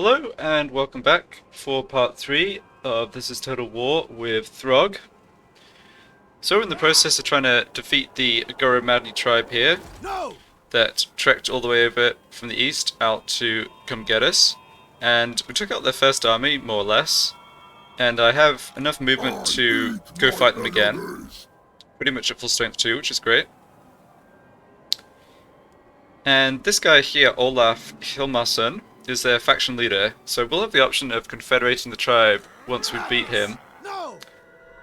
Hello and welcome back for part 3 of This is Total War with Throgg. So we're in the process of trying to defeat the Agoro tribe here that trekked all the way over from the east out to come get us. And we took out their first army, more or less, and I have enough movement to go fight them again. Pretty much at full strength too, which is great. And this guy here, Olaf Hilmarsson, is their faction leader, so we'll have the option of confederating the tribe once we beat him.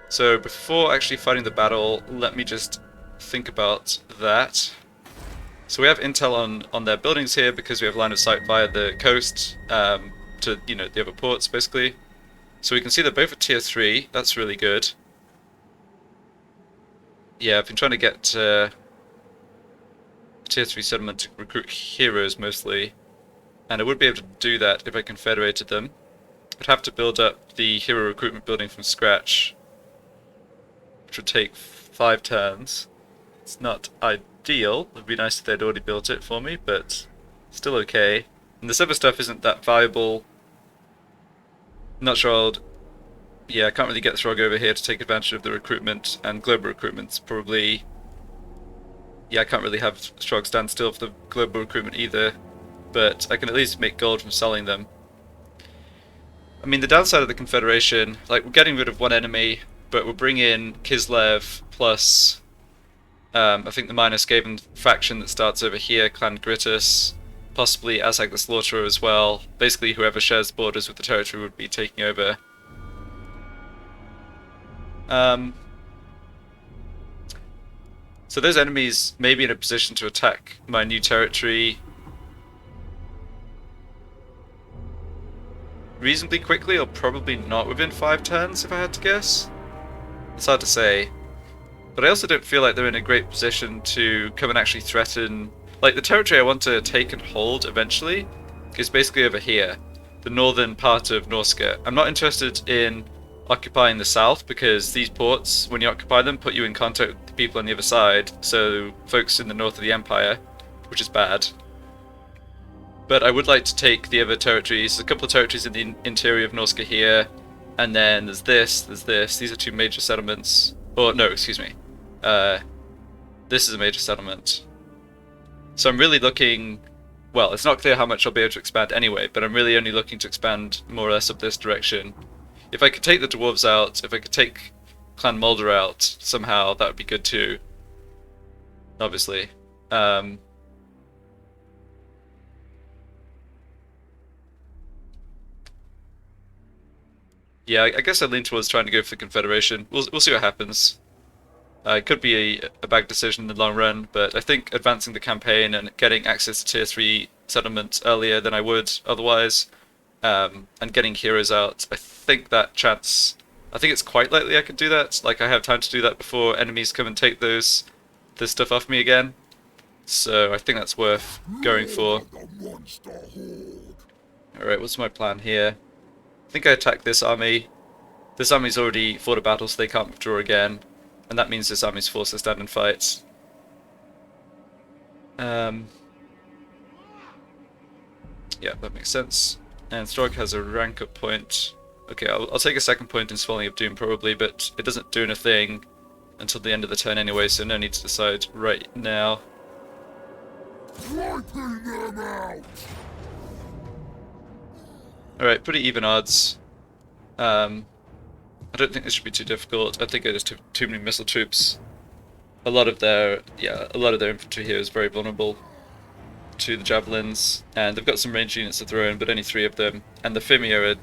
So before actually fighting the battle, let me just think about that. So we have intel on their buildings here because we have line of sight via the coast to the other ports basically. So we can see they're both at tier 3. That's really good. Yeah, I've been trying to get tier 3 settlement to recruit heroes mostly. And I would be able to do that if I confederated them. I'd have to build up the hero recruitment building from scratch, which would take 5 turns. It's not ideal. It would be nice if they'd already built it for me, but still okay. And this other stuff isn't that valuable. Not sure I can't really get Throgg over here to take advantage of the recruitment, and global recruitment's probably... Yeah, I can't really have Throgg stand still for the global recruitment either. But I can at least make gold from selling them. I mean, the downside of the Confederation, like, we're getting rid of one enemy, but we'll bring in Kislev plus, I think the Minor Skaven faction that starts over here, Clan Gritus, possibly Azag the Slaughterer as well. Basically, whoever shares borders with the territory would be taking over. So those enemies may be in a position to attack my new territory reasonably quickly, or probably not within 5 turns, if I had to guess. It's hard to say. But I also don't feel like they're in a great position to come and actually threaten... Like, the territory I want to take and hold eventually is basically over here, the northern part of Norscan. I'm not interested in occupying the south, because these ports, when you occupy them, put you in contact with the people on the other side, so folks in the north of the Empire, which is bad. But I would like to take the other territories. There's a couple of territories in the interior of Norsca here, and then there's this. These are 2 major settlements. Or, no, excuse me. This is a major settlement. So I'm really looking... Well, it's not clear how much I'll be able to expand anyway, but I'm really only looking to expand more or less up this direction. If I could take the dwarves out, if I could take Clan Mulder out somehow, that would be good too. Obviously. Yeah, I guess I lean towards trying to go for the Confederation. We'll see what happens. It could be a bad decision in the long run, but I think advancing the campaign and getting access to tier 3 settlements earlier than I would otherwise, and getting heroes out, I think it's quite likely I could do that. Like, I have time to do that before enemies come and take this stuff off me again. So I think that's worth going for. Alright, what's my plan here? I think I attack this army. This army's already fought a battle, so they can't withdraw again. And that means this army's forced to stand and fight. Yeah, that makes sense. And Throgg has a rank up point. Okay, I'll take a second point in Swelling of Doom probably, but it doesn't do anything until the end of the turn anyway, so no need to decide right now. Alright, pretty even odds. I don't think this should be too difficult. I think it is too many missile troops. A lot of their infantry here is very vulnerable to the javelins, and they've got some ranged units to throw in, but only 3 of them. And the Fimi are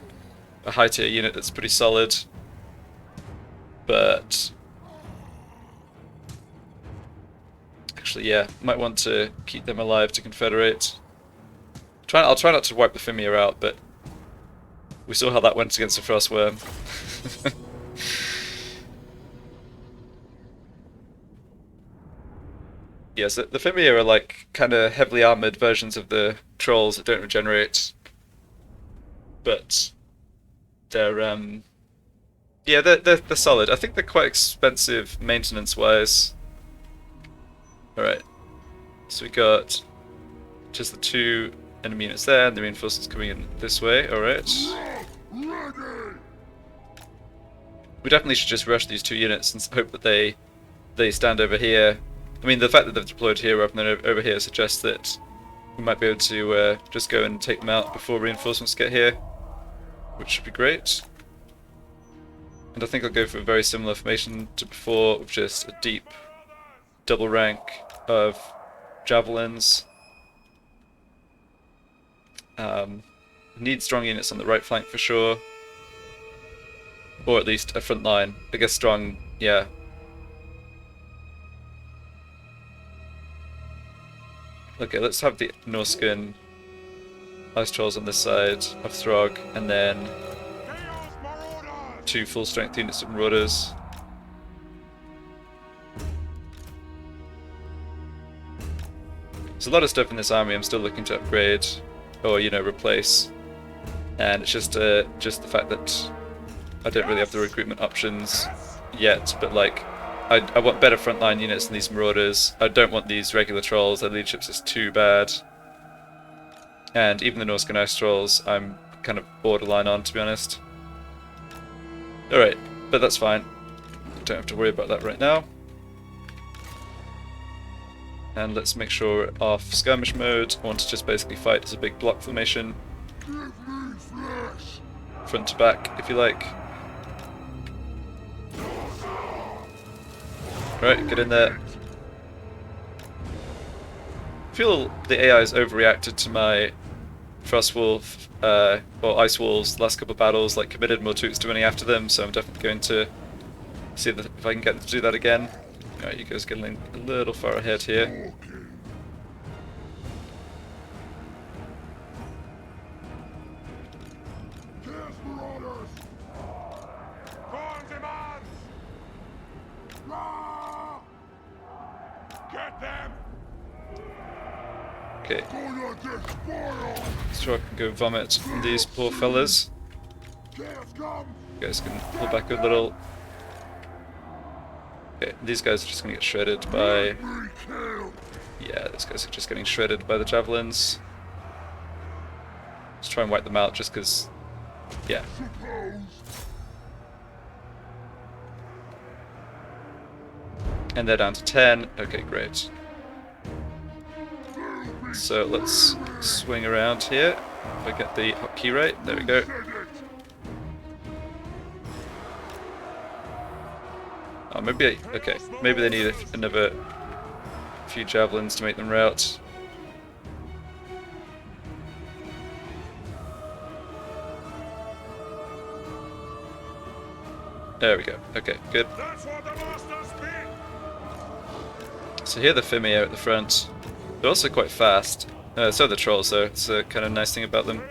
a high tier unit that's pretty solid. But actually, yeah, might want to keep them alive to confederate. I'll try not to wipe the Fimi out, but we saw how that went against the Frostworm. Yes, the Fimi are like kind of heavily armored versions of the trolls that don't regenerate. But they're yeah, they're solid. I think they're quite expensive maintenance wise. Alright. So we got just the 2 enemy units there, and the reinforcements coming in this way. Alright. We definitely should just rush these 2 units and hope that they stand over here. I mean, the fact that they've deployed here rather than over here suggests that we might be able to just go and take them out before reinforcements get here, which should be great. And I think I'll go for a very similar formation to before, with just a deep double rank of javelins. Need strong units on the right flank for sure, or at least a front line. I guess strong, yeah. Okay, let's have the Norscan ice trolls on this side of Throgg, and then 2 full strength units of marauders. There's a lot of stuff in this army I'm still looking to upgrade, or replace, and it's just the fact that I don't really have the recruitment options yet. But like, I want better frontline units than these marauders. I don't want these regular trolls. Their leadership's just too bad. And even the Norscan ice trolls, I'm kind of borderline on, to be honest. Alright, but that's fine. Don't have to worry about that right now. And let's make sure we're off skirmish mode. I want to just basically fight as a big block formation. Front to back, if you like. Right, get in there. I feel the AI has overreacted to my Frostwolf or Ice Walls the last couple of battles, like committed more troops to running after them, so I'm definitely going to see if I can get them to do that again. Alright, you guys getting a little far ahead here. Okay. So I can go vomit on these poor fellas. You guys can pull back a little. Okay, these guys are just gonna get shredded by... Yeah, these guys are just getting shredded by the javelins. Let's try and wipe them out just because... Yeah. And they're down to 10. Okay, great. So let's swing around here. If I get the hotkey right, there we go. Oh, maybe okay. Maybe they need another few javelins to make them rout. There we go. Okay, good. So here are the Fimir at the front. They're also quite fast. So are the trolls, though. It's a kind of nice thing about them.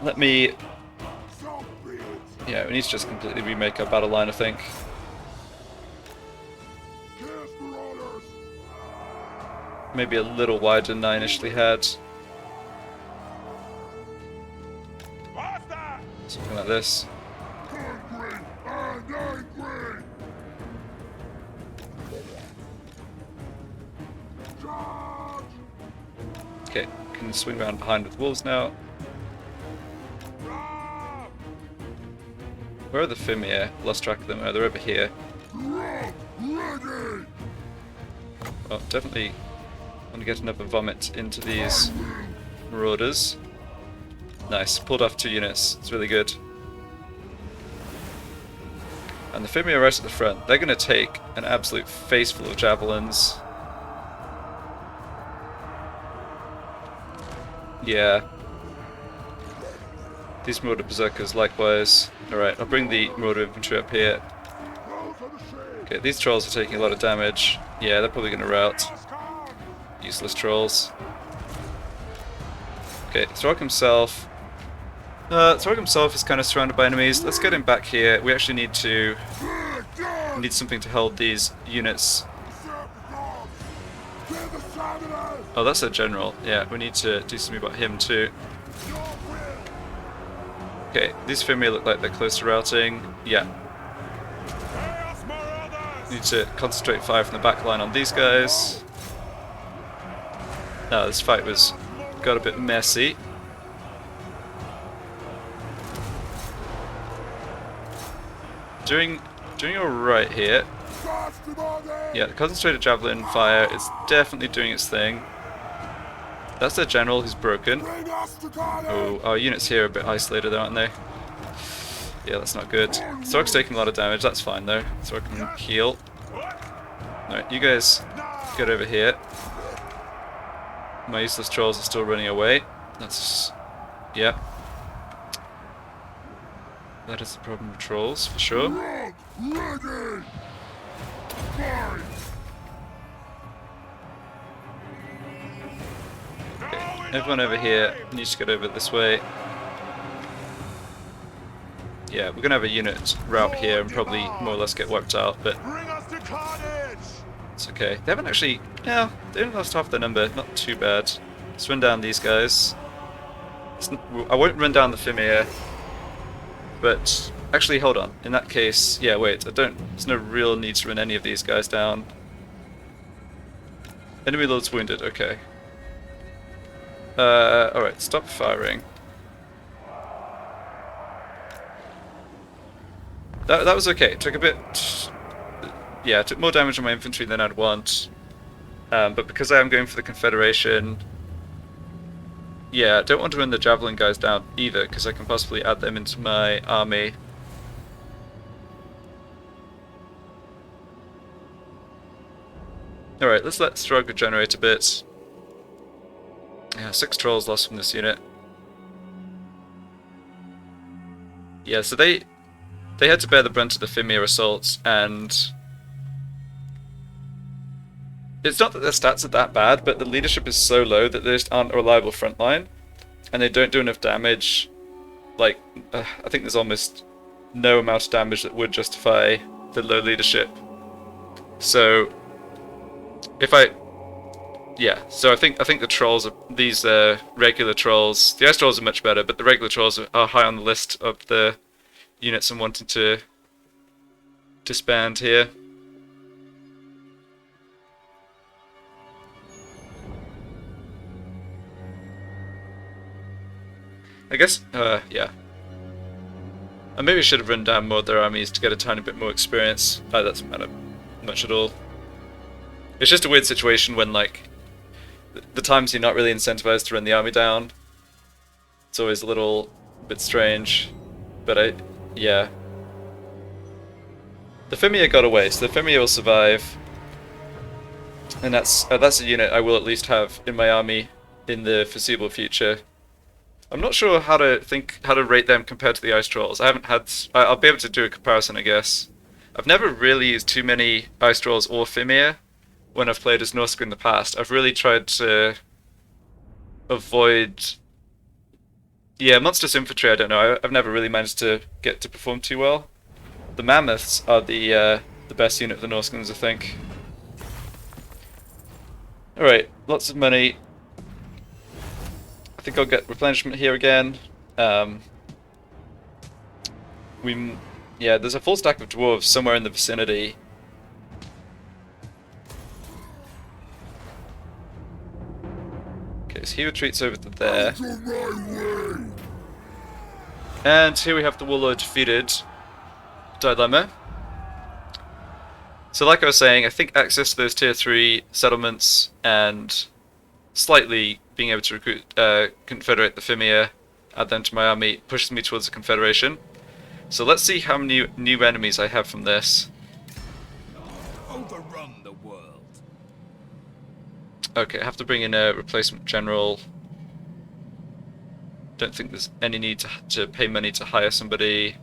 Let me... Yeah, we need to just completely remake our battle line, I think. Maybe a little wider than I initially had. Something like this. Okay, can swing around behind with wolves now. Where are the Fimir? Lost track of them. Oh, they're over here. Well, definitely want to get another vomit into these marauders. Nice, pulled off 2 units. It's really good. And the Fimir right at the front. They're going to take an absolute face full of javelins. Yeah. These Marauder Berserkers likewise. Alright, I'll bring the Marauder Infantry up here. Okay, these trolls are taking a lot of damage. Yeah, they're probably going to rout. Useless trolls. Okay, Throgg himself. Throgg himself is kind of surrounded by enemies. Let's get him back here. We actually need to... need something to hold these units. Oh, that's a general. Yeah, we need to do something about him too. Okay, these Fimir look like they're close to routing. Yeah. Need to concentrate fire from the back line on these guys. No, this fight got a bit messy. Doing alright here. Yeah, the concentrated javelin fire is definitely doing its thing. That's their general who's broken. Oh, our units here are a bit isolated, aren't they? Yeah, that's not good. Throgg's taking a lot of damage, that's fine though. Throgg can heal. Alright, you guys get over here. My useless trolls are still running away. That's... yeah. That is the problem with trolls, for sure. Okay, everyone over here needs to get over this way. Yeah, we're gonna have a unit route here and probably more or less get wiped out, but it's okay. They haven't actually... yeah, they only lost half their number, not too bad. Let's run down these guys. I won't run down the Fimir, but actually, hold on. In that case, yeah, wait, there's no real need to run any of these guys down. Enemy lord's wounded, okay. Alright, stop firing. That was okay. It took a bit... yeah, it took more damage on my infantry than I'd want. But because I am going for the Confederation... yeah, I don't want to run the Javelin guys down either, because I can possibly add them into my army. Alright, let's let Throgg regenerate a bit. Yeah, 6 trolls lost from this unit. Yeah, so they had to bear the brunt of the Fimir assaults, and it's not that their stats are that bad, but the leadership is so low that they just aren't a reliable front line, and they don't do enough damage. Like, I think there's almost no amount of damage that would justify the low leadership. So, so I think the trolls are these regular trolls. The ice trolls are much better, but the regular trolls are high on the list of the units I'm wanting to disband here. I guess, yeah. I maybe should have run down more of their armies to get a tiny bit more experience. That doesn't matter much at all. It's just a weird situation when, like, the times you're not really incentivized to run the army down. It's always a little bit strange. But yeah. The Fimir got away, so the Fimir will survive. And that's a unit I will at least have in my army in the foreseeable future. I'm not sure how to rate them compared to the Ice Trolls. I'll be able to do a comparison, I guess. I've never really used too many Ice Trolls or Fimir when I've played as Norscan in the past. I've really tried to avoid... yeah, Monstrous Infantry, I don't know. I've never really managed to get to perform too well. The Mammoths are the best unit of the Norscans, I think. Alright, lots of money. I think I'll get replenishment here again. Yeah, there's a full stack of dwarves somewhere in the vicinity. Okay, so he retreats over to there. And here we have the Warlord Defeated dilemma. So like I was saying, I think access to those tier 3 settlements and slightly being able to recruit, confederate the Fimir, add them to my army, pushes me towards the Confederation. So let's see how many new enemies I have from this. Overrun the world. Okay, I have to bring in a replacement general. Don't think there's any need to pay money to hire somebody.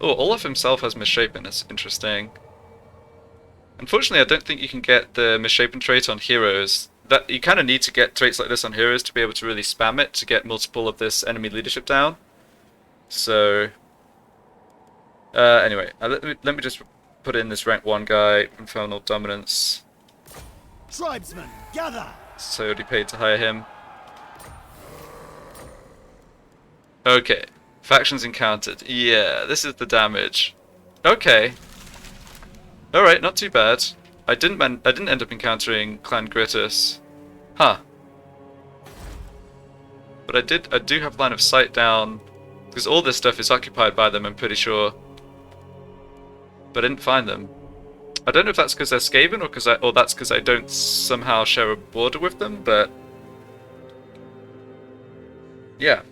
Oh, Olaf himself has misshapen, that's interesting. Unfortunately, I don't think you can get the misshapen trait on heroes. That you kind of need to get traits like this on heroes to be able to really spam it to get multiple of this enemy leadership down. So, anyway, let me just put in this rank 1 guy, Infernal Dominance. Tribesmen, gather! So I already paid to hire him. Okay, factions encountered. Yeah, this is the damage. Okay. Alright, not too bad. I didn't end up encountering Clan Gritus. Huh. but I do have line of sight down, because all this stuff is occupied by them, I'm pretty sure. But I didn't find them. I don't know if that's because they're Skaven or that's because I don't somehow share a border with them, but yeah.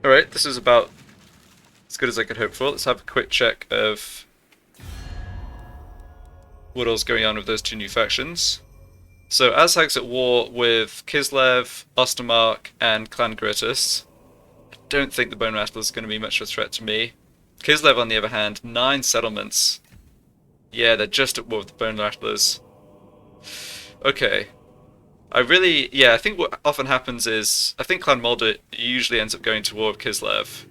Alright, this is about as good as I could hope for. Let's have a quick check of what else going on with those two new factions. So Azhag's at war with Kislev, Ostermark, and Clan Grotus. I don't think the Bone Rattlers is going to be much of a threat to me. Kislev, on the other hand, 9 settlements. Yeah, they're just at war with the Bone Rattlers. Okay. I think what often happens is, I think Clan Moldor usually ends up going to war with Kislev.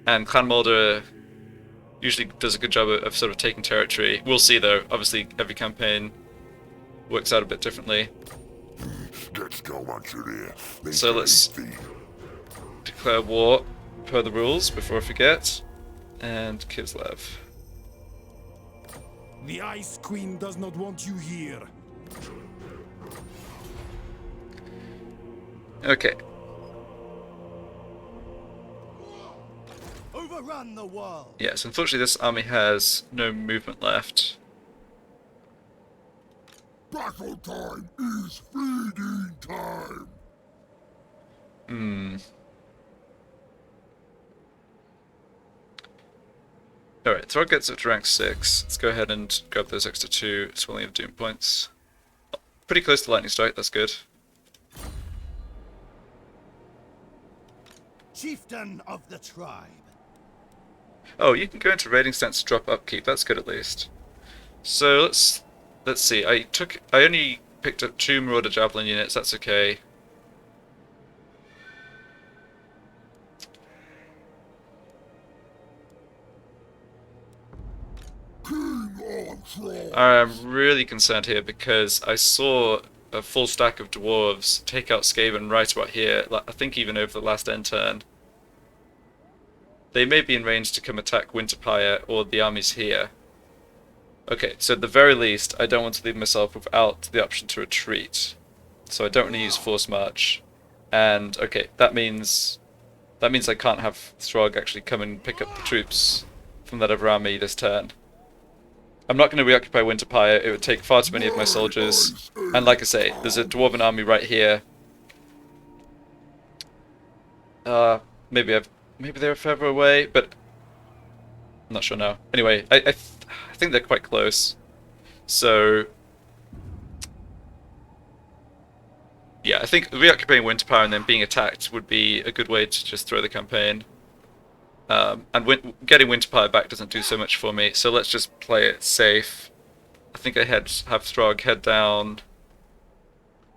And Clan Moldor usually does a good job of sort of taking territory. We'll see though, obviously every campaign works out a bit differently. So let's declare war per the rules before I forget. And Kislev. The Ice Queen does not want you here. Okay. Overrun the world. Yes, unfortunately this army has no movement left. Battle time is feeding time. Alright, Throgg gets up to rank 6. Let's go ahead and grab those extra 2 Swelling of Doom points. Pretty close to Lightning Strike, that's good. Chieftain of the tribe. Oh, you can go into raiding stance to drop upkeep, that's good at least. So let's see, I only picked up 2 Marauder Javelin units, that's okay. I'm really concerned here because I saw a full stack of dwarves take out Skaven right about here, I think even over the last end turn. They may be in range to come attack Winterpire or the armies here. Okay, so at the very least, I don't want to leave myself without the option to retreat. So I don't want to use Force March. And, okay, that means I can't have Throgg actually come and pick up the troops from that other army this turn. I'm not going to reoccupy Winterpire, it would take far too many of my soldiers. And like I say, there's a Dwarven army right here. Maybe they're further away, but I'm not sure now. Anyway, I think they're quite close. So yeah, I think reoccupying Winterpire and then being attacked would be a good way to just throw the campaign. And getting Winterpire back doesn't do so much for me, so let's just play it safe. I think I have Throgg head down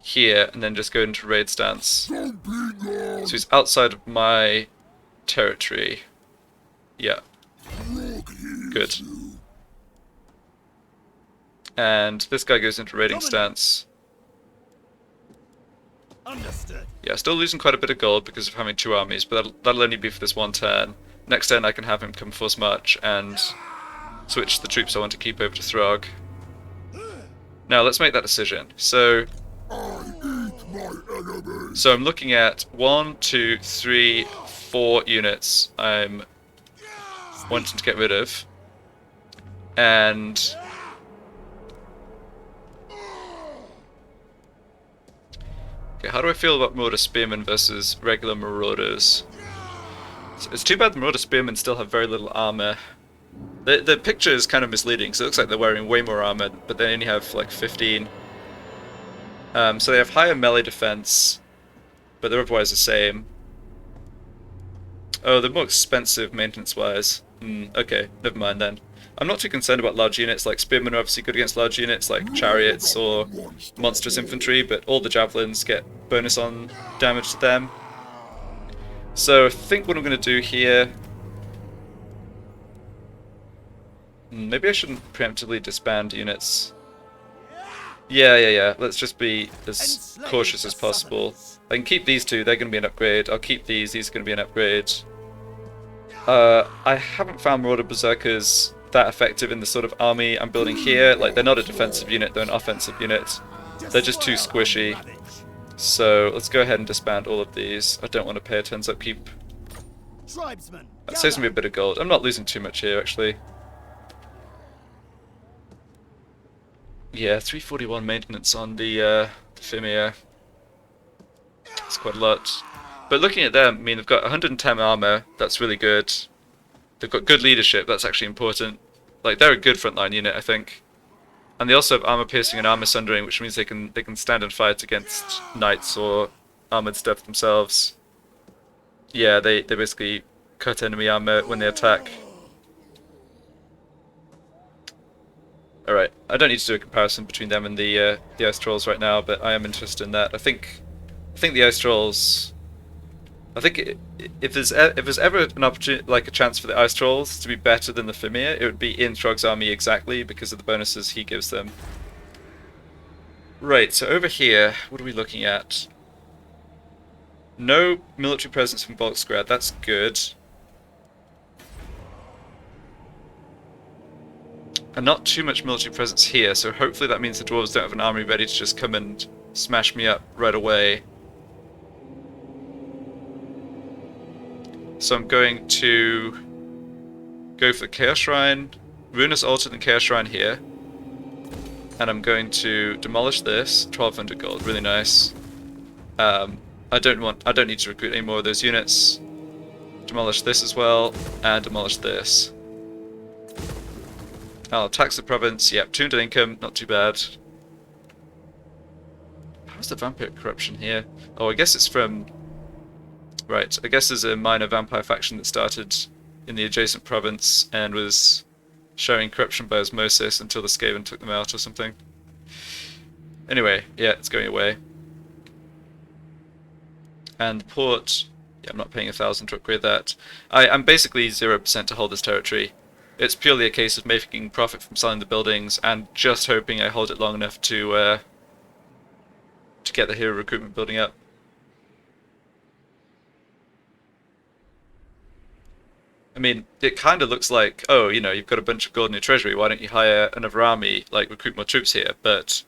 here and then just go into raid stance. So he's outside of my territory. Yeah. Good. And this guy goes into raiding stance. Understood. Yeah, still losing quite a bit of gold because of having 2 armies, but that'll only be for this one turn. Next turn I can have him come Force March and switch the troops I want to keep over to Throgg. Now let's make that decision. So I'm looking at 1, 2, 3, 4 units I'm wanting to get rid of. And okay, how do I feel about Marauder Spearmen versus regular Marauders? It's too bad the Marauder Spearmen still have very little armor. The picture is kind of misleading, so it looks like they're wearing way more armor, but they only have like 15. So they have higher melee defense, but they're otherwise the same. Oh, they're more expensive maintenance-wise. Okay, never mind then. I'm not too concerned about large units, like Spearmen are obviously good against large units like Chariots or Monstrous Infantry, but all the Javelins get bonus on damage to them. So I think what I'm going to do here... maybe I shouldn't preemptively disband units. Yeah. Let's just be as cautious as possible. I can keep these 2, they're going to be an upgrade. I'll keep these are going to be an upgrade. I haven't found Marauder Berserkers that effective in the sort of army I'm building here. Like, they're not a defensive unit, they're an offensive unit. They're just too squishy. So let's go ahead and disband all of these. I don't want to pay a turns upkeep. Tribesmen, That saves me a gather. bit of gold. I'm not losing too much here, actually. Yeah, 341 maintenance on the Fimir. That's quite a lot. But looking at them, I mean, they've got 110 armor. That's really good. They've got good leadership. That's actually important. Like, they're a good frontline unit, I think. And they also have armor piercing and armor sundering, which means they can stand and fight against knights or armored stuff themselves. Yeah, they basically cut enemy armor when they attack. Alright, I don't need to do a comparison between them and the Ice Trolls right now, but I am interested in that. I think the Ice Trolls. I think if there's ever an opportunity, like a chance for the Ice Trolls to be better than the Fimir, it would be in Throgg's army exactly because of the bonuses he gives them. Right, so over here, what are we looking at? No military presence from Volksgrad, that's good. And not too much military presence here, so hopefully that means the dwarves don't have an army ready to just come and smash me up right away. So I'm going to go for the Chaos Shrine, Ruinous Altar and Chaos Shrine here. And I'm going to demolish this, 1200 gold, really nice. I don't need to recruit any more of those units. Demolish this as well, and demolish this. I'll tax the province, yep, 200 income, not too bad. How's the vampire corruption here? Oh, I guess it's from... Right, I guess there's a minor vampire faction that started in the adjacent province and was showing corruption by osmosis until the Skaven took them out or something. Anyway, yeah, it's going away. And port, yeah, I'm not paying 1,000 to upgrade that. I'm basically 0% to hold this territory. It's purely a case of making profit from selling the buildings and just hoping I hold it long enough to get the hero recruitment building up. I mean, it kind of looks like, oh, you know, you've got a bunch of gold in your treasury, why don't you hire another army, like recruit more troops here? But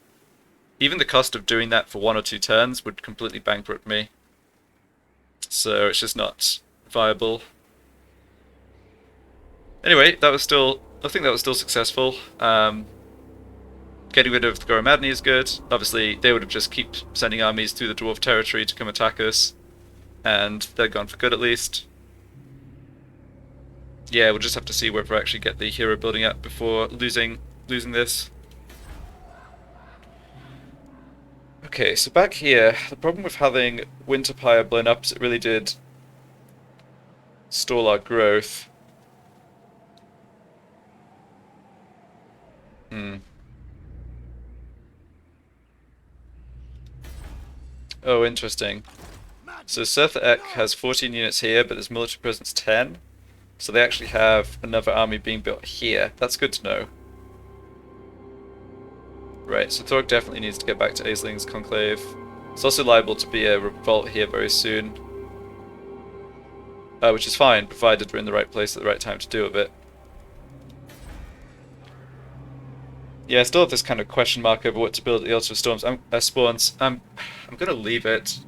even the cost of doing that for 1 or 2 turns would completely bankrupt me. So it's just not viable. Anyway, I think that was still successful. Getting rid of the Goromadni is good. Obviously, they would have just keep sending armies through the dwarf territory to come attack us, and they're gone for good at least. Yeah, we'll just have to see whether I actually get the hero building up before losing this. Okay, so back here, the problem with having Winterpire blown up is it really did stall our growth. Oh, interesting. So Surtha Ek has 14 units here, but there's military presence 10. So they actually have another army being built here. That's good to know. Right, so Throgg definitely needs to get back to Aisling's conclave. It's also liable to be a revolt here very soon. Which is fine, provided we're in the right place at the right time to do a bit. Yeah, I still have this kind of question mark over what to build at the Altar of Storms. Spawns. I'm gonna leave it.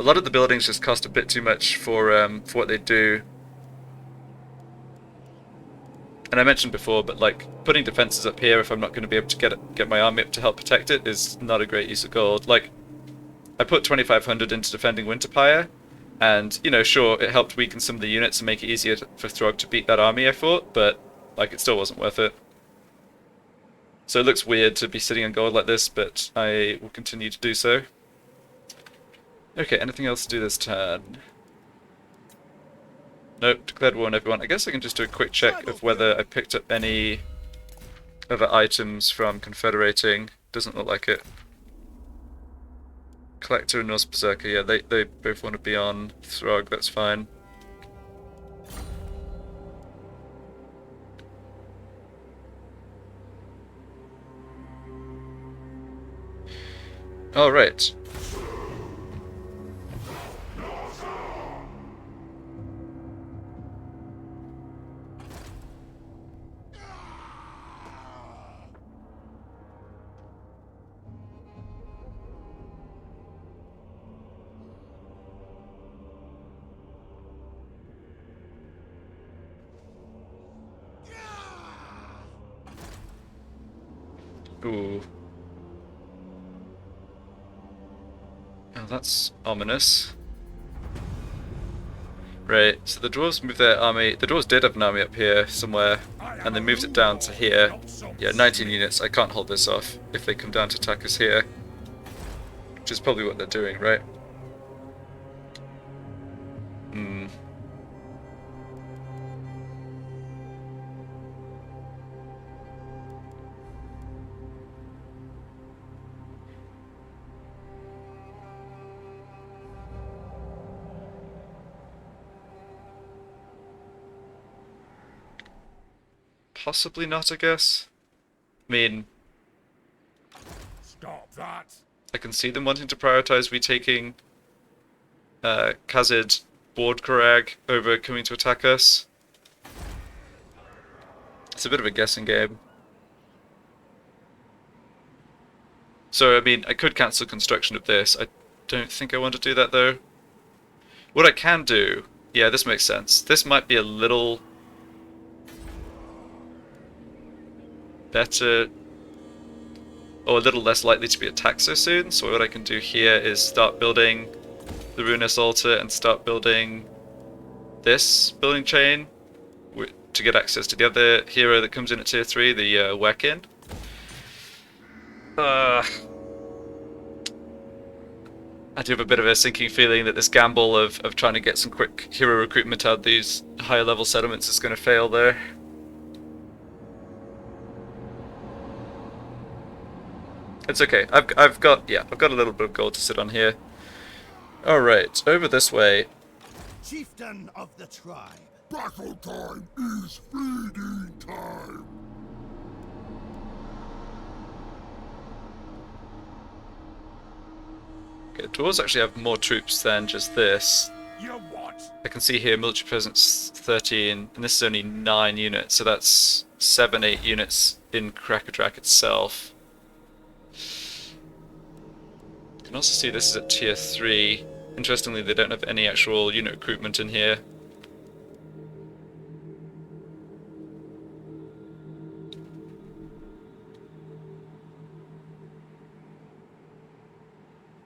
A lot of the buildings just cost a bit too much for what they do. And I mentioned before, but like putting defenses up here if I'm not going to be able to get my army up to help protect it is not a great use of gold. Like, I put 2,500 into defending Winterpire, and you know, sure, it helped weaken some of the units and make it easier for Throgg to beat that army I fought, but like it still wasn't worth it. So it looks weird to be sitting on gold like this, but I will continue to do so. Okay, anything else to do this turn? Nope, declared war on everyone. I guess I can just do a quick check of whether I picked up any other items from confederating. Doesn't look like it. Collector and Norse Berserker, yeah, they both want to be on Throgg, that's fine. All right. Ooh. Oh, that's ominous. Right, so the dwarves moved their army. The dwarves did have an army up here somewhere, and they moved it down to here. Yeah, 19 units. I can't hold this off if they come down to attack us here. Which is probably what they're doing, right? Hmm. Possibly not, I guess. I mean, Stop that! I can see them wanting to prioritize retaking Khazid Bordkarag over coming to attack us. It's a bit of a guessing game. So, I mean, I could cancel construction of this. I don't think I want to do that, though. What I can do... Yeah, this makes sense. This might be a little... better... or a little less likely to be attacked so soon. So what I can do here is start building the Ruinous Altar and start building this building chain to get access to the other hero that comes in at tier 3, the Wekin. I do have a bit of a sinking feeling that this gamble of trying to get some quick hero recruitment out of these higher level settlements is going to fail there. It's okay. I've got a little bit of gold to sit on here. All right, over this way. Chieftain of the tribe. Battle time is feeding time! Okay, dwarves actually have more troops than just this. You what? I can see here military presence 13, and this is only 9 units, so that's 7-8 units in Krakadrak itself. You can also see this is at tier 3. Interestingly, they don't have any actual unit recruitment in here.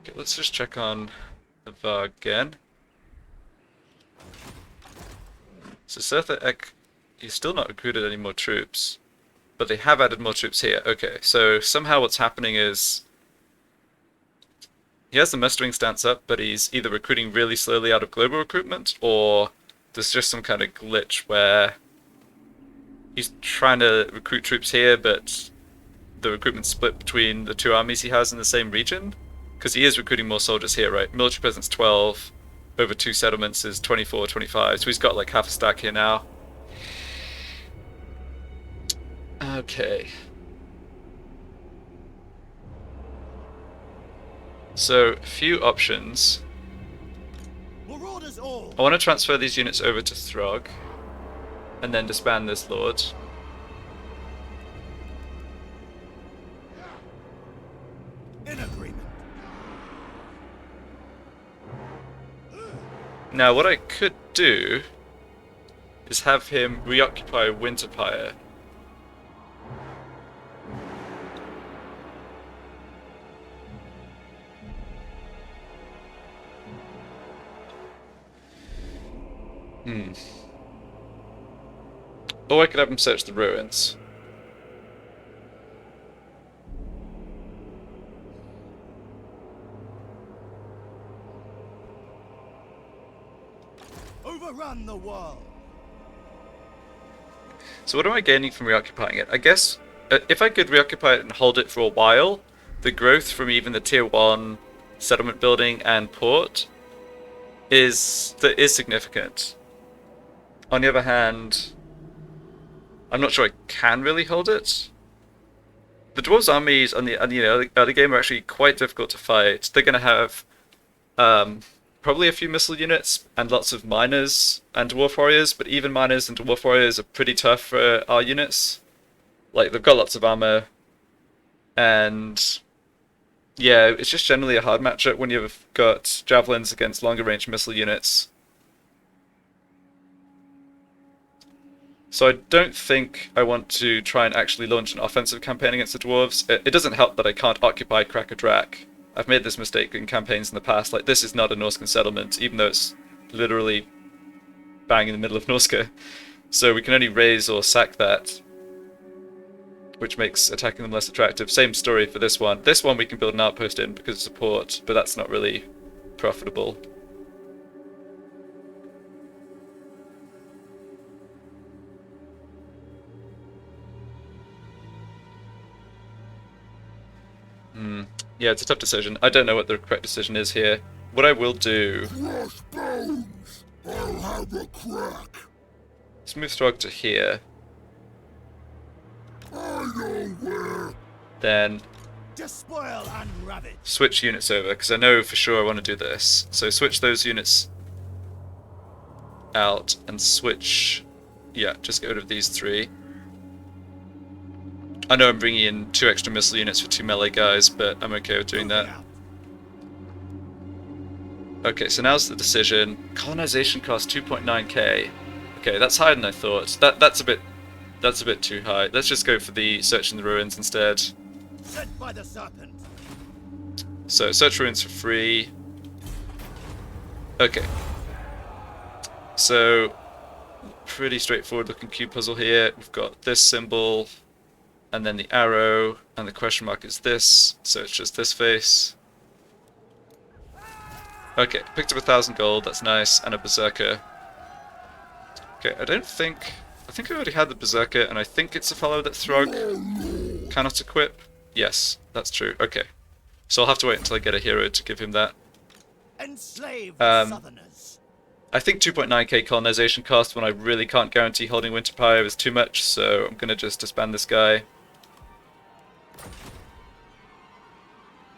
Okay, let's just check on the Throgg again. So Setha Ek, he's still not recruited any more troops, but they have added more troops here. Okay, so somehow what's happening is he has the mustering stance up, but he's either recruiting really slowly out of global recruitment, or there's just some kind of glitch where he's trying to recruit troops here, but the recruitment's split between the two armies he has in the same region. Because he is recruiting more soldiers here, right? Military presence 12, over 2 settlements is 24, 25, so he's got like half a stack here now. Okay. So, a few options. Marauders all. I want to transfer these units over to Throgg, and then disband this lord. In agreement. Now, what I could do is have him reoccupy Winterpire. Or I could have him search the ruins. Overrun the world. So what am I gaining from reoccupying it? I guess if I could reoccupy it and hold it for a while, the growth from even the tier 1 settlement building and port is significant. On the other hand, I'm not sure I can really hold it. The dwarves' armies on the early game are actually quite difficult to fight. They're going to have probably a few missile units and lots of miners and dwarf warriors, but even miners and dwarf warriors are pretty tough for our units. Like, they've got lots of armor, and yeah, it's just generally a hard matchup when you've got javelins against longer range missile units. So I don't think I want to try and actually launch an offensive campaign against the dwarves. It doesn't help that I can't occupy Krakadrak. I've made this mistake in campaigns in the past. Like, this is not a Norscan settlement, even though it's literally bang in the middle of Norska. So we can only raise or sack that, which makes attacking them less attractive. Same story for this one. This one we can build an outpost in because of support, but that's not really profitable. Yeah, it's a tough decision. I don't know what the correct decision is here. What I will do... Crossbones! I'll have a crack! Let's move Throgg to here. I know where! Despoil and ravage. Switch units over, because I know for sure I want to do this. So switch those units out and switch... Yeah, just get rid of these 3. I know I'm bringing in 2 extra missile units for 2 melee guys, but I'm okay with doing that. Okay, so now's the decision. Colonization cost 2.9k. Okay, that's higher than I thought. That's a bit too high. Let's just go for the searching the ruins instead. Sent by the serpent. So search ruins for free. Okay. So pretty straightforward looking cube puzzle here. We've got this symbol. And then the arrow, and the question mark is this, so it's just this face. Okay, picked up 1,000 gold, that's nice, and a berserker. Okay, I think I already had the berserker, and I think it's a fellow that Throgg cannot equip. Yes, that's true, okay. So I'll have to wait until I get a hero to give him that. Enslave the southerners. I think 2.9k colonization cost when I really can't guarantee holding Winterpire is too much, so I'm gonna just disband this guy.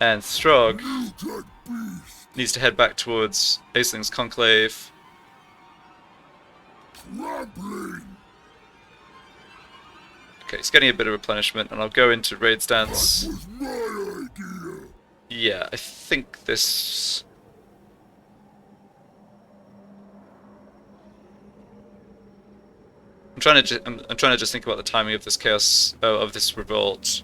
And Throgg needs to head back towards Aesling's Conclave. Okay, it's getting a bit of replenishment, and I'll go into raid stance. Yeah, I think this... I'm trying to just think about the timing of this chaos, of this revolt.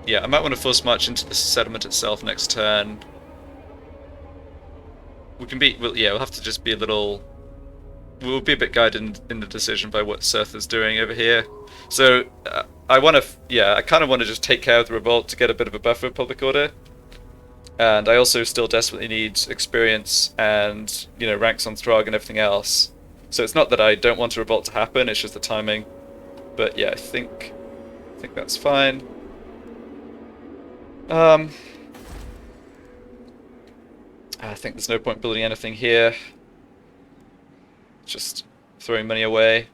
Yeah, I might want to force march into the settlement itself next turn. We can be, well, yeah, we'll have to just be a little... We'll be a bit guided in the decision by what Surtha's doing over here. So, I want to, yeah, I kind of want to just take care of the revolt to get a bit of a buffer of public order. And I also still desperately need experience and, you know, ranks on Throgg and everything else. So it's not that I don't want a revolt to happen, it's just the timing. But yeah, I think that's fine. I think there's no point building anything here. Just throwing money away.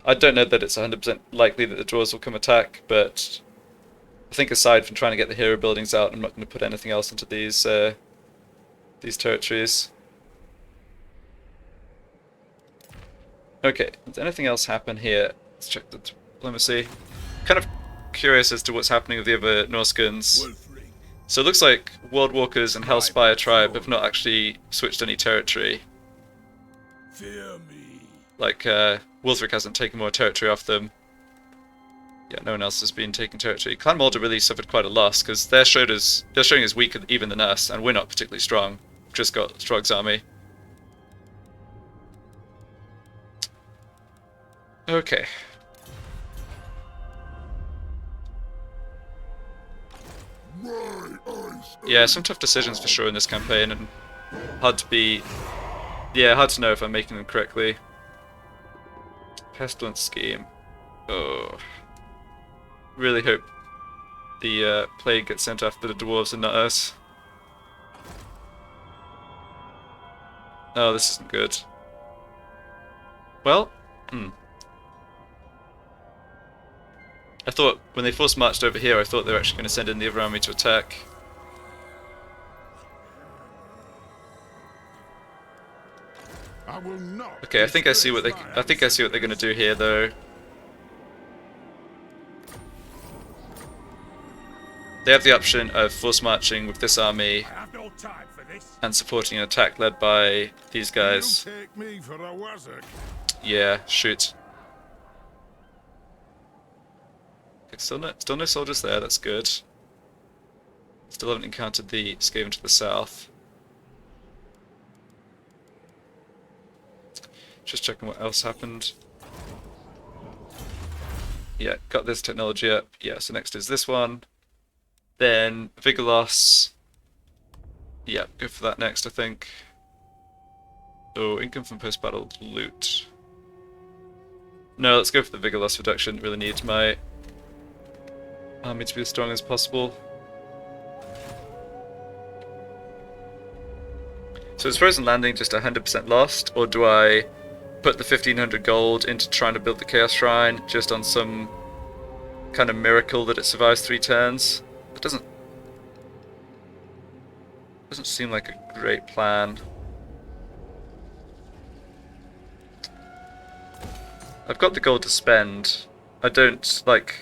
I don't know that it's 100% likely that the dwarves will come attack, but I think aside from trying to get the hero buildings out, I'm not going to put anything else into these territories. Okay, does anything else happen here? Let's check the diplomacy. Kind of curious as to what's happening with the other Norscans. So it looks like World Walkers and Hellspire tribe have not actually switched any territory. Fear me. Like, Wulfric hasn't taken more territory off them. Yeah, no one else has been taking territory. Clan Mulder really suffered quite a loss, because they're showing us weaker even than us, and we're not particularly strong. We've just got Throgg's army. Okay. Yeah, some tough decisions for sure in this campaign, and hard to know if I'm making them correctly. Pestilence scheme. Oh. Really hope the plague gets sent after the dwarves and not us. Oh, this isn't good. Well, I thought, when they force marched over here, I thought they were actually going to send in the other army to attack. I will not. Okay, I think I see what they're going to do here, though. They have the option of force marching with this army this. and supporting an attack led by these guys. You take me for a wazzock. Yeah, shoot. Okay, still no soldiers there, that's good. Still haven't encountered the Skaven to the south. Just checking what else happened. Yeah, got this technology up. Yeah, so next is this one. Then Vigor Loss. Yeah, go for that next, I think. Oh, income from post-battle loot. No, let's go for the Vigor Loss reduction. Really need my army to be as strong as possible. So is Frozen Landing just 100% lost, or do I put the 1500 gold into trying to build the Chaos Shrine just on some kind of miracle that it survives 3 turns? It doesn't seem like a great plan. I've got the gold to spend. I don't, like...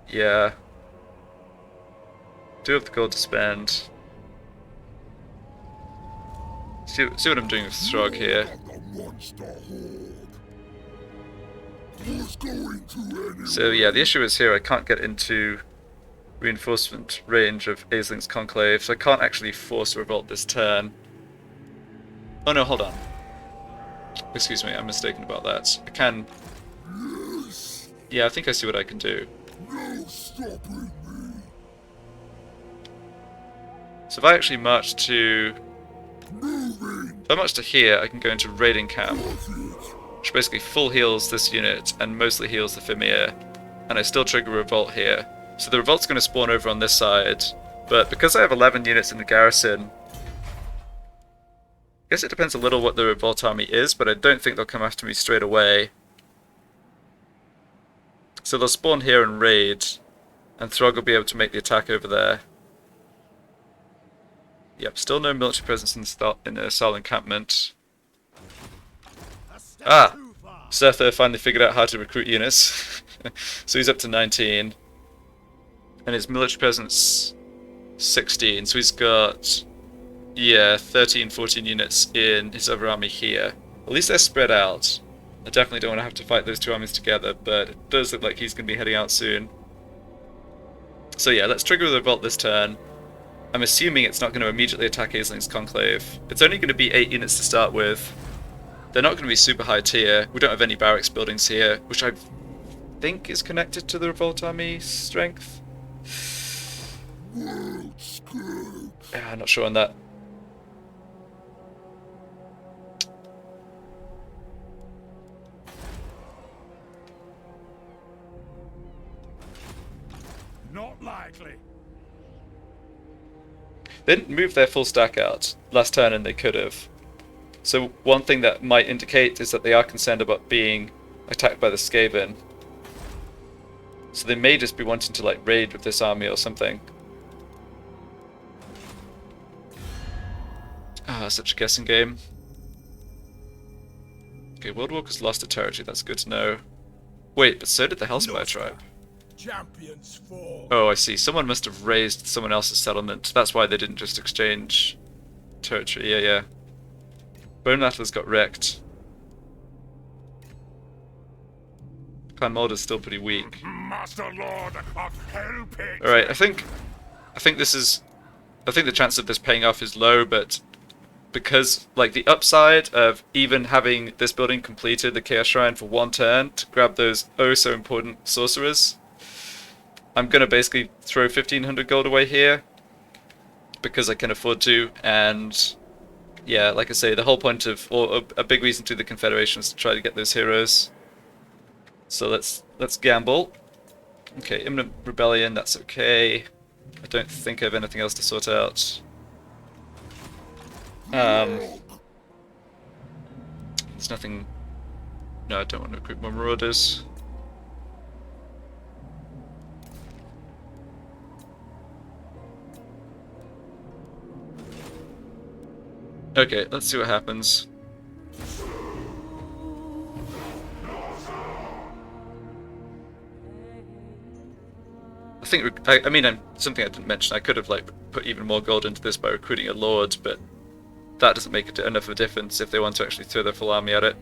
Yeah. Do have the gold to spend. See what I'm doing with Throgg here. The monster horde. Who's going to anyone? So yeah, the issue is here I can't get into reinforcement range of Aesling's Conclave, so I can't actually force a revolt this turn. Oh no, hold on. Excuse me, I'm mistaken about that. I can... Yes. Yeah, I think I see what I can do. No stopping me. So if I actually march to... Moving. If I march to here, I can go into Raiding Camp, Got it. which basically full heals this unit and mostly heals the Fimir, and I still trigger a revolt here. So the revolt's going to spawn over on this side, but because I have 11 units in the garrison, I guess it depends a little what the revolt army is, but I don't think they'll come after me straight away. So they'll spawn here and raid, and Throgg will be able to make the attack over there. Yep, still no military presence in the Sal encampment. A step Ah! too far. Sether finally figured out how to recruit units. So he's up to 19. And his military presence 16. So he's got, yeah, 13, 14 units in his other army here. At least they're spread out. I definitely don't want to have to fight those two armies together, but it does look like he's going to be heading out soon. So yeah, let's trigger the revolt this turn. I'm assuming it's not going to immediately attack Aesling's Conclave. It's only going to be 8 units to start with. They're not going to be super high tier. We don't have any barracks buildings here, which I think is connected to the revolt army strength. World scope. Yeah, I'm not sure on that. Not likely. They didn't move their full stack out last turn, and they could have. So one thing that might indicate is that they are concerned about being attacked by the Skaven. So they may just be wanting to like raid with this army or something. Ah, such a guessing game. Okay, World Walkers lost a territory, that's good to know. Wait, but so did the Hellspire tribe. Champions fall. Oh, I see. Someone must have raised someone else's settlement. That's why they didn't just exchange territory. Yeah, yeah. Bone Rattler's got wrecked. Clan Mulder's still pretty weak. Master Lord of Hellpit. Alright, I think the chance of this paying off is low, but because like the upside of even having this building completed, the Chaos Shrine, for 1 turn to grab those oh so important sorcerers, I'm gonna basically throw 1500 gold away here because I can afford to, and yeah, like I say, the whole point of, or a big reason to the Confederation is to try to get those heroes. So let's gamble. Okay, imminent rebellion, that's okay. I don't think I have anything else to sort out. There's nothing... No, I don't want to recruit more marauders. Okay, let's see what happens. think I mean something I didn't mention. I could have like put even more gold into this by recruiting a lord, but that doesn't make enough of a difference if they want to actually throw their full army at it.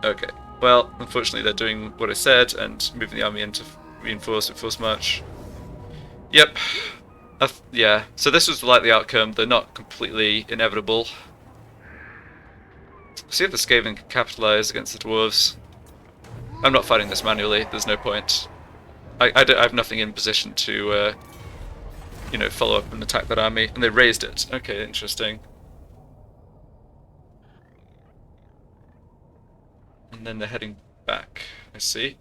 Okay. Well, unfortunately, they're doing what I said and moving the army into reinforce at force march. Yep. Yeah. So this was the likely outcome. They're not completely inevitable. See if the Skaven can capitalize against the dwarves. I'm not fighting this manually. There's no point. I have nothing in position to, you know, follow up and attack that army. And they raised it. Okay, interesting. And then they're heading back. I see.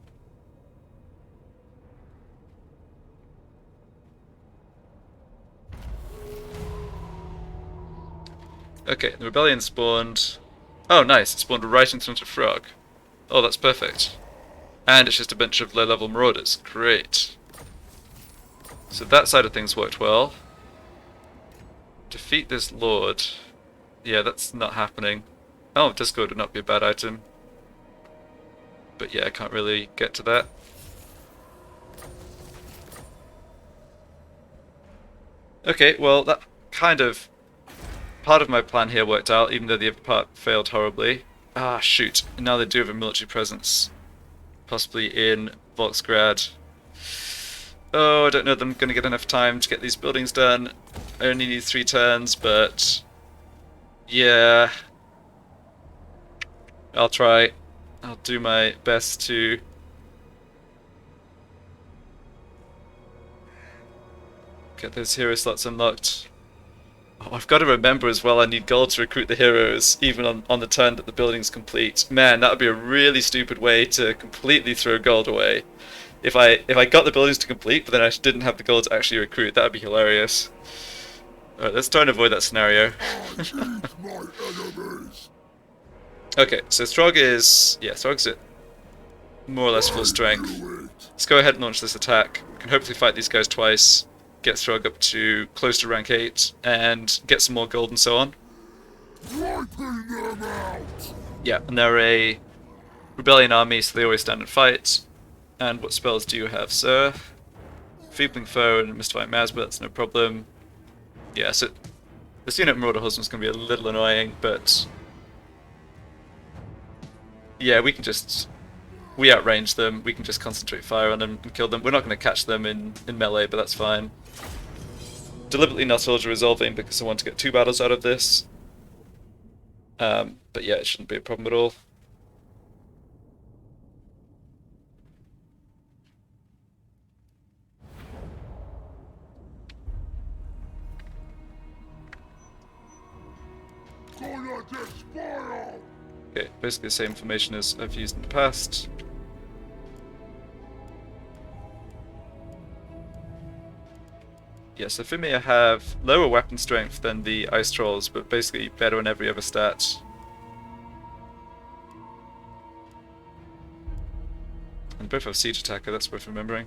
Okay, the rebellion spawned. Oh, nice! It spawned right in front of Throgg. Oh, that's perfect. And it's just a bunch of low-level marauders. Great. So that side of things worked well. Defeat this lord. Yeah, that's not happening. Oh, Discord would not be a bad item. But yeah, I can't really get to that. Okay, well, that kind of... part of my plan here worked out, even though the other part failed horribly. Ah, shoot. And now they do have a military presence. Possibly in Volksgrad. Oh, I don't know if I'm going to get enough time to get these buildings done. I only need 3 turns, but... yeah... I'll try. I'll do my best to... get those hero slots unlocked. Oh, I've got to remember as well I need gold to recruit the heroes, even on the turn that the building's complete. Man, that would be a really stupid way to completely throw gold away. If I got the buildings to complete, but then I didn't have the gold to actually recruit, that would be hilarious. Alright, let's try and avoid that scenario. Okay, so Throgg is... yeah, Throgg's at more or less full strength. Let's go ahead and launch this attack. We can hopefully fight these guys twice. Get Throgg up to close to rank 8 and get some more gold and so on. Yeah, and they're a rebellion army, so they always stand and fight. And what spells do you have, sir? Feebling Foe and Mystifying Miasma, that's no problem. Yeah, so this unit Marauder Husband's going to be a little annoying, but... yeah, we can just... we outrange them, we can just concentrate fire on them and kill them. We're not going to catch them in melee, but that's fine. Deliberately not auto-resolving because I want to get 2 battles out of this. But yeah, it shouldn't be a problem at all. Okay, basically the same formation as I've used in the past. Yes, the Fimir have lower weapon strength than the Ice Trolls, but basically better on every other stat. And both have Siege Attacker, that's worth remembering.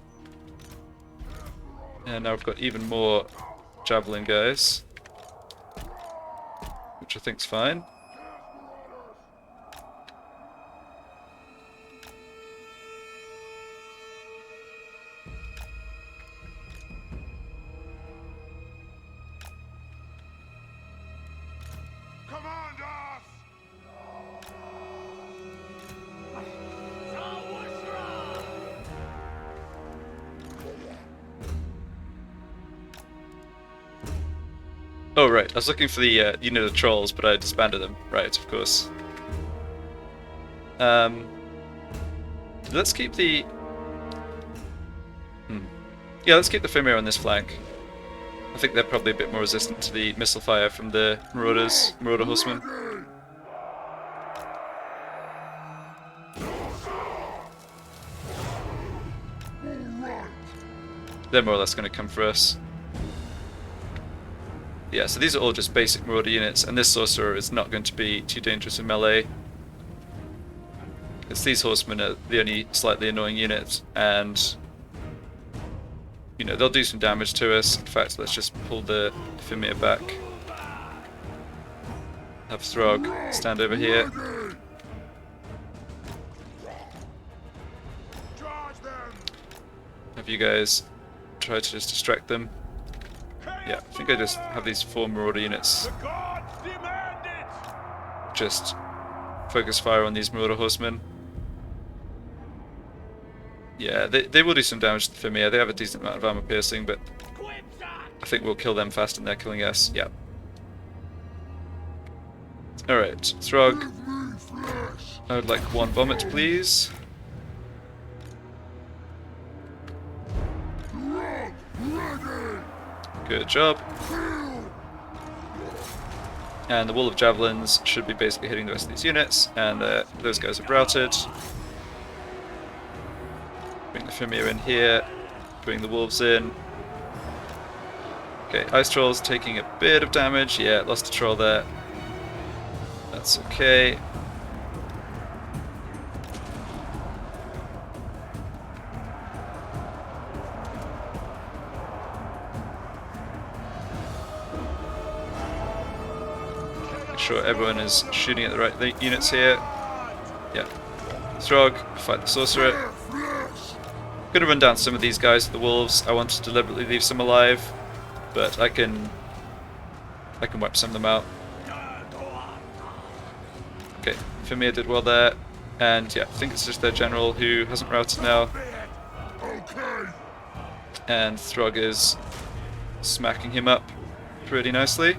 And now I've got even more Javelin guys, which I think's fine. Oh right, I was looking for the unit of trolls, but I disbanded them. Right, of course. Let's keep the... yeah, let's keep the Fimir on this flank. I think they're probably a bit more resistant to the missile fire from the Marauder Horsemen. They're more or less going to come for us. Yeah, so these are all just basic Marauder units, and this Sorcerer is not going to be too dangerous in melee. Because these Horsemen are the only slightly annoying unit, and... you know, they'll do some damage to us. In fact, let's just pull the Fimir back. Have Throgg stand over here. have you guys try to just distract them. Yeah, I think I just have these 4 Marauder units The gods demand it! just focus fire on these Marauder Horsemen. Yeah, they will do some damage to Thymiya. They have a decent amount of armor piercing, but I think we'll kill them faster than they're killing us. Yeah. Alright, Throgg. I would like 1 vomit, please. Good job. And the wall of javelins should be basically hitting the rest of these units, and those guys are routed. Bring the Thymiya in here, bring the wolves in. Okay, Ice Troll's taking a bit of damage. Yeah, lost a troll there. That's okay. Make sure everyone is shooting at the right units here. Yeah. Throgg, fight the sorcerer. I'm gonna run down some of these guys with the wolves. I want to deliberately leave some alive, but I can wipe some of them out. Okay, Thymiya did well there, and yeah, I think it's just their general who hasn't routed now. And Throgg is smacking him up pretty nicely.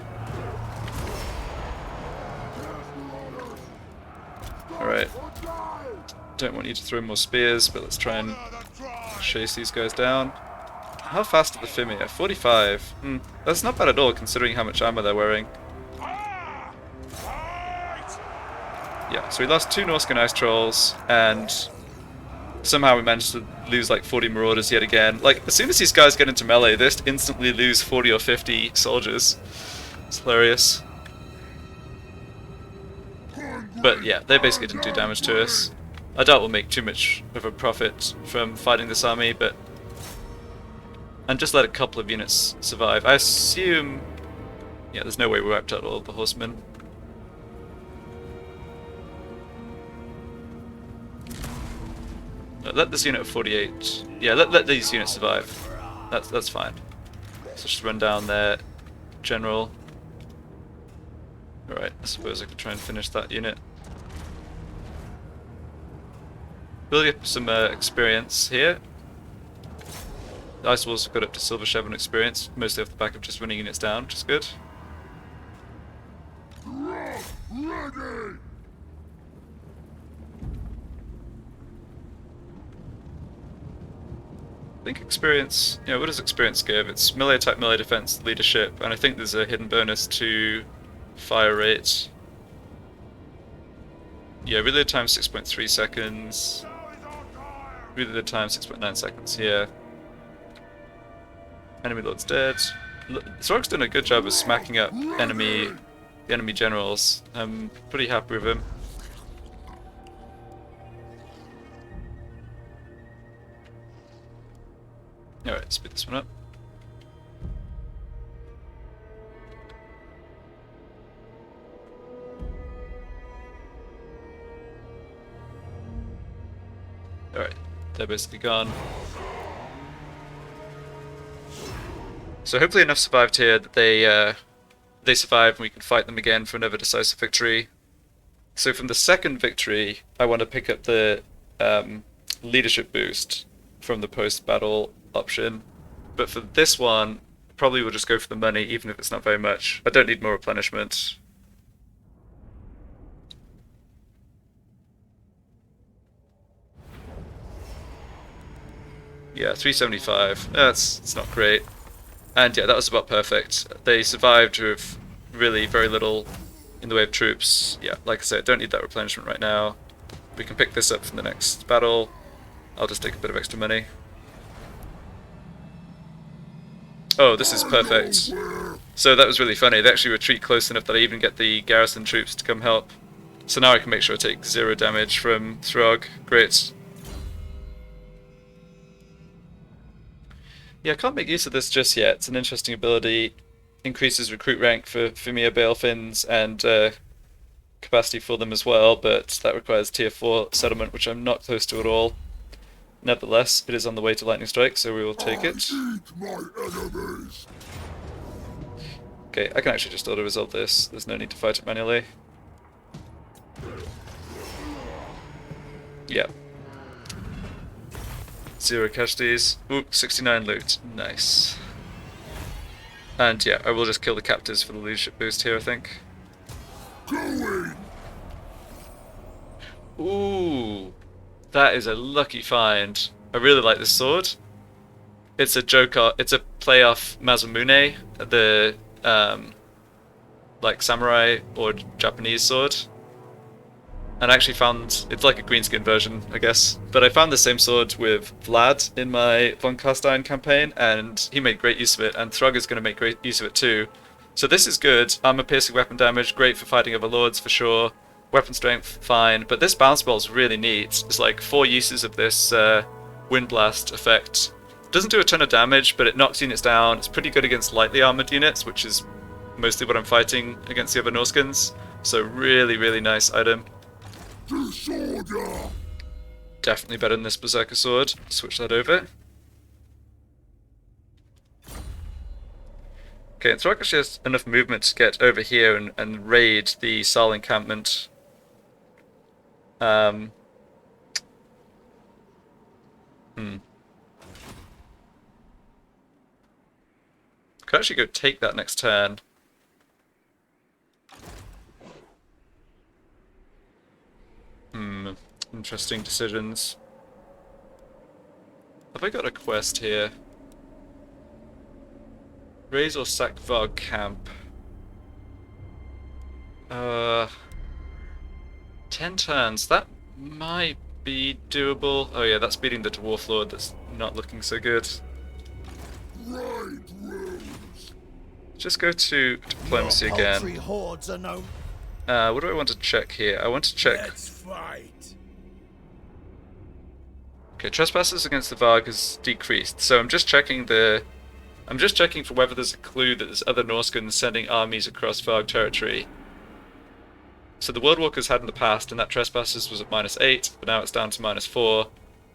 Alright. Don't want you to throw more spears, but let's try and chase these guys down. How fast are the Thymiya? 45. That's not bad at all, considering how much armor they're wearing. Yeah, so we lost 2 Norscan Ice Trolls, and somehow we managed to lose like 40 Marauders yet again. Like, as soon as these guys get into melee, they just instantly lose 40 or 50 soldiers. It's hilarious. But yeah, they basically didn't do damage to us. I doubt we'll make too much of a profit from fighting this army, but... And just let a couple of units survive. I assume... Yeah, there's no way we wiped out all of the horsemen. Let this unit of 48... Yeah, let these units survive. That's fine. So just run down their general. Alright, I suppose I could try and finish that unit. Building up some experience here. The Ice Wolves have got up to Silver 7 experience, mostly off the back of just running units down, which is good. I think experience, what does experience give? It's melee attack, melee defense, leadership, and I think there's a hidden bonus to fire rate. Yeah, reload time 6.3 seconds. Reload time 6.9 seconds here. Enemy lord's dead. Throgg's doing a good job of smacking up the enemy generals. I'm pretty happy with him. Alright, speed this one up. Alright, they're basically gone. So hopefully enough survived here that they survive and we can fight them again for another decisive victory. So from the second victory, I want to pick up the leadership boost from the post-battle option. But for this one, probably we'll just go for the money, even if it's not very much. I don't need more replenishment. Yeah, 375. It's not great. And yeah, that was about perfect. They survived with really very little in the way of troops. Yeah, like I said, don't need that replenishment right now. We can pick this up from the next battle. I'll just take a bit of extra money. Oh, this is perfect. So that was really funny. They actually retreat close enough that I even get the garrison troops to come help. So now I can make sure I take 0 damage from Throgg. Great. Yeah, I can't make use of this just yet. It's an interesting ability. Increases recruit rank for Thymiya Balefins and capacity for them as well, but that requires tier 4 settlement, which I'm not close to at all. Nevertheless, it is on the way to Lightning Strike, so we will take I it. eat my enemies. Okay, I can actually just auto-resolve this. There's no need to fight it manually. Yeah. 0 casualties. Ooh, 69 loot. Nice. And yeah, I will just kill the captives for the leadership boost here, I think. Going. Ooh, that is a lucky find. I really like this sword. It's a Joker. It's a play off Masamune, the like samurai or Japanese sword. And I actually found it's like a greenskin version, I guess. But I found the same sword with Vlad in my Von Carstein campaign, and he made great use of it. And Throgg is going to make great use of it too. So this is good. Armor piercing weapon damage, great for fighting other lords for sure. Weapon strength, fine. But this bounce ball is really neat. There's like 4 uses of this wind blast effect. Doesn't do a ton of damage, but it knocks units down. It's pretty good against lightly armored units, which is mostly what I'm fighting against the other Norscans. So really, really nice item. Disorder. Definitely better than this Berserker sword. Switch that over. Okay, and Throgg actually has enough movement to get over here and raid the Saal encampment. Hmm. Could actually go take that next turn. Interesting decisions. Have I got a quest here? Raise or sack Varg camp. 10 turns. That might be doable. Oh yeah, that's beating the Dwarf Lord. That's not looking so good. Right rooms. Just go to diplomacy again. Hordes are known. What do I want to check here? I want to check. Let's fight. Okay, trespassers against the Varg has decreased. So I'm just checking for whether there's a clue that there's other Norscans sending armies across Varg territory. So the World Walkers had in the past, and that trespassers was at -8, but now it's down to -4.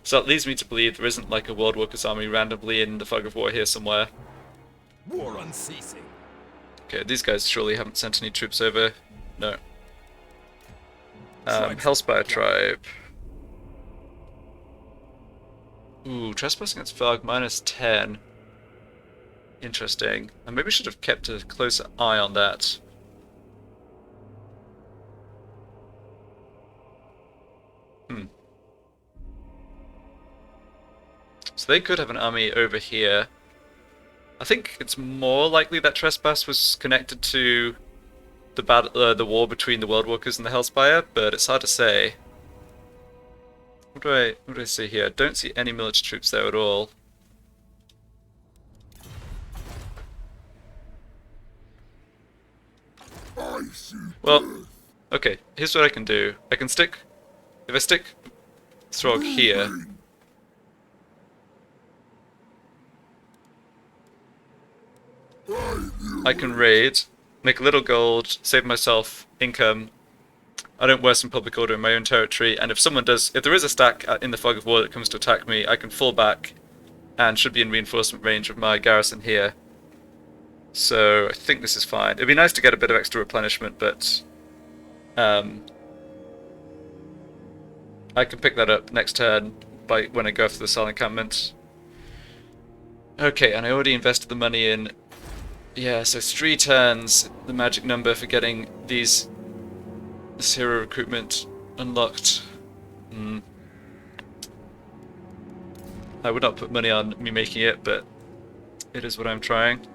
So that leads me to believe there isn't like a World Walkers army randomly in the Fog of War here somewhere. War unceasing. Okay, these guys surely haven't sent any troops over. No. Hellspire tribe. Ooh, trespassing against Varg -10. Interesting. I maybe should have kept a closer eye on that. So they could have an army over here. I think it's more likely that trespass was connected to the war between the World Walkers and the Hellspire, but it's hard to say. What do I see here? I don't see any military troops there at all. I see. Well, okay, here's what I can do. I can stick... If I stick Throgg here... I can raid, make a little gold, save myself income. I don't worsen public order in my own territory, and if there is a stack in the Fog of War that comes to attack me, I can fall back and should be in reinforcement range of my garrison here. So I think this is fine. It'd be nice to get a bit of extra replenishment, but I can pick that up next turn when I go after the Saal encampment. Okay, and I already invested the money in. Yeah, so it's 3 turns, the magic number for getting this hero recruitment unlocked. I would not put money on me making it, but it is what I'm trying.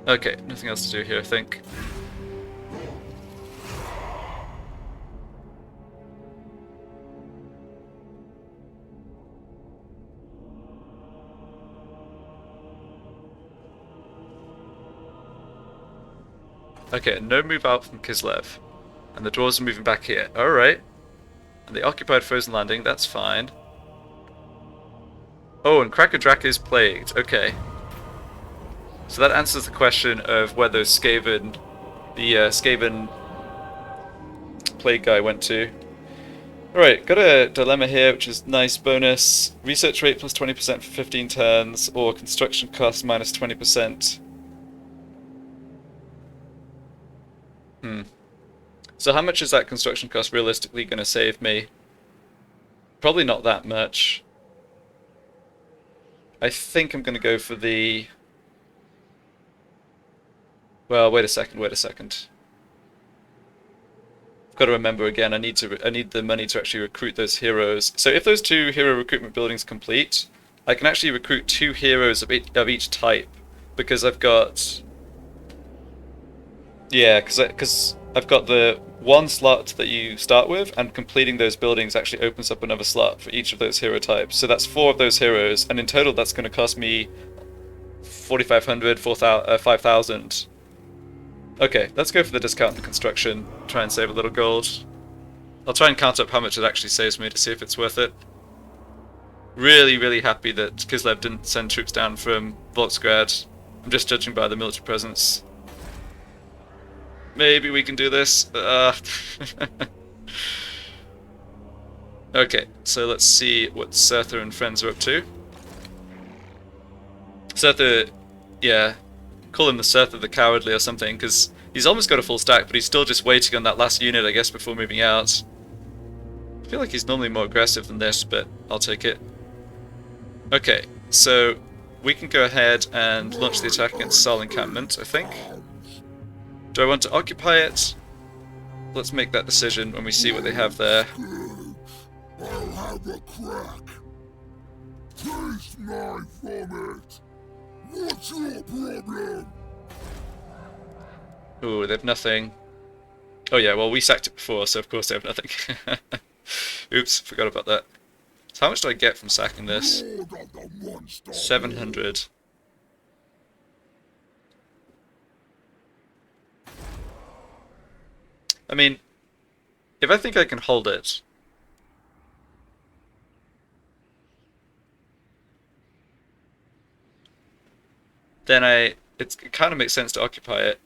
Okay, nothing else to do here, I think. Okay, no move out from Kislev. And the dwarves are moving back here. Alright. And they occupied Frozen Landing, that's fine. Oh, and Krakadrak is plagued. Okay. So that answers the question of where those Skaven... the Skaven plague guy went to. Alright, got a dilemma here, which is nice bonus. Research rate plus 20% for 15 turns, or construction cost minus 20%. So how much is that construction cost realistically going to save me? Probably not that much. I think I'm going to go for the... Well, wait a second. I've got to remember again, I need the money to actually recruit those heroes. So if those 2 hero recruitment buildings complete, I can actually recruit 2 heroes of each type, because I've got... Yeah, because I've got the 1 slot that you start with, and completing those buildings actually opens up another slot for each of those hero types. So that's 4 of those heroes, and in total that's going to cost me 4,500, 5,000. Okay, let's go for the discount in construction, try and save a little gold. I'll try and count up how much it actually saves me to see if it's worth it. Really, really happy that Kislev didn't send troops down from Volksgrad. I'm just judging by the military presence. Maybe we can do this. Okay, so let's see what Surtha and friends are up to. Surtha, yeah, call him the Surtha the Cowardly or something, because he's almost got a full stack, but he's still just waiting on that last unit, I guess, before moving out. I feel like he's normally more aggressive than this, but I'll take it. Okay, so we can go ahead and launch the attack against Sal encampment, I think. Do I want to occupy it? Let's make that decision when we see what they have there. I'll have a crack. Taste my vomit. What's your problem? Ooh, they have nothing. Oh yeah, well we sacked it before, so of course they have nothing. Oops, forgot about that. So how much do I get from sacking this? 700. I mean, if I think I can hold it, then it kind of makes sense to occupy it.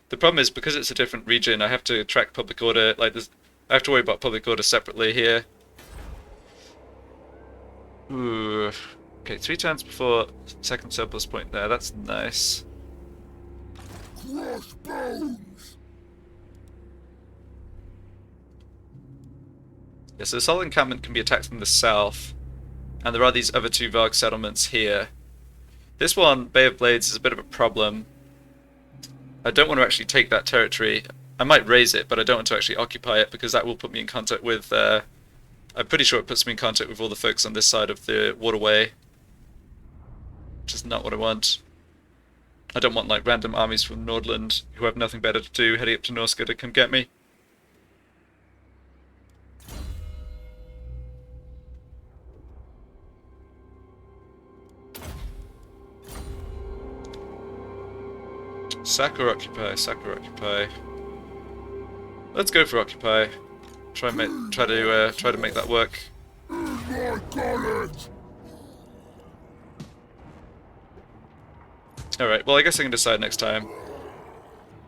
The problem is, because it's a different region, I have to track public order. Like, I have to worry about public order separately here. Ooh. Okay, 3 turns before second surplus point there. That's nice. Crossbones. Yeah, so the Sol encampment can be attacked from the south, and there are these other 2 Varg settlements here. This one, Bay of Blades, is a bit of a problem. I don't want to actually take that territory. I might raise it, but I don't want to actually occupy it, because that will put me in contact with... I'm pretty sure it puts me in contact with all the folks on this side of the waterway. Which is not what I want. I don't want, like, random armies from Nordland who have nothing better to do heading up to Norsca to come get me. Sack or occupy, sack or occupy. Let's go for occupy. Try to make that work. I got it. Alright, well I guess I can decide next time.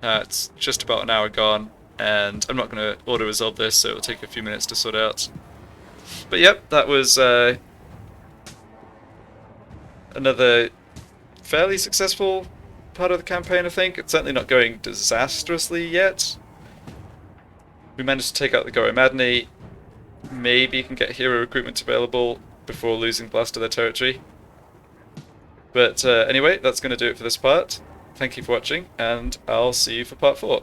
It's just about an hour gone, and I'm not going to auto-resolve this, so it'll take a few minutes to sort out. But yep, that was another fairly successful part of the campaign, I think. It's certainly not going disastrously yet. We managed to take out the Gore Madney. Maybe can get hero recruitment available before losing Blast to their territory. But anyway, that's going to do it for this part. Thank you for watching, and I'll see you for part 4.